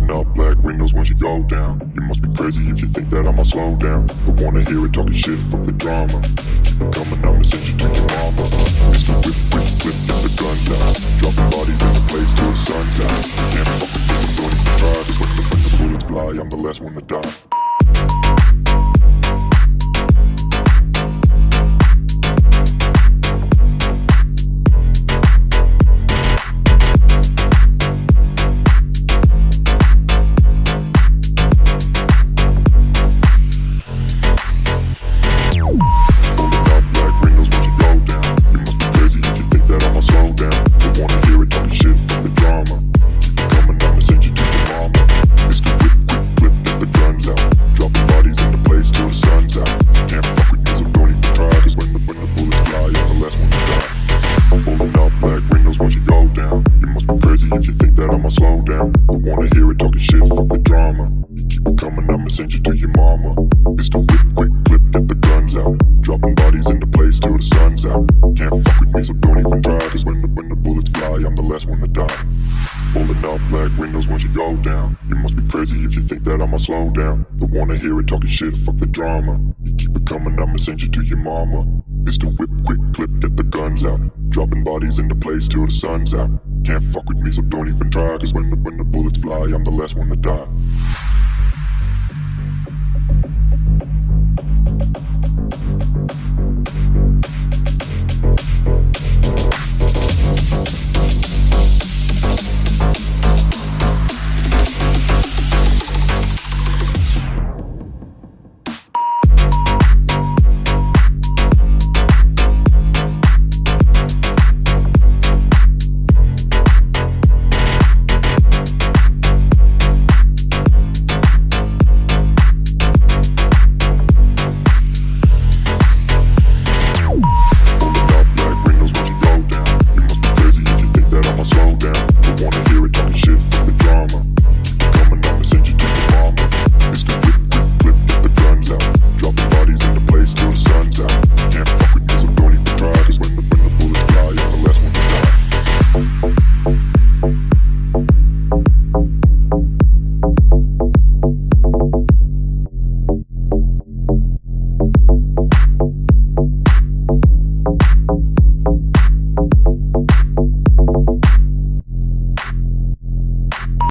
Rolling up black windows once you go down. You must be crazy if you think that I'ma slow down. Don't wanna hear it talking shit, fuck the drama. Keep it coming, I'ma send you to your mama. Mr. Whip, whip, flip, get the guns out. Dropping bodies in the place till the sun's out. Can't fuck with this, I'm going to try. Cause when the bullets fly, I'm the last one to die. If you think that I'ma slow down, don't wanna hear it talking shit, fuck the drama. You keep it coming, I'ma send you to your mama. It's the whip, quick clip, get the guns out. Dropping bodies into place till the sun's out. Can't fuck with me, so don't even try. Cause when the bullets fly, I'm the last one to die. Rolling up black windows once you go down. You must be crazy if you think that I'ma slow down. Don't wanna hear it talking shit, fuck the drama. You keep it coming, I'ma send you to your mama. It's the whip, quick clip, get the guns out. Dropping bodies into place till the sun's out. Can't fuck with me, so don't even try. Cause when the bullets fly, I'm the last one to die.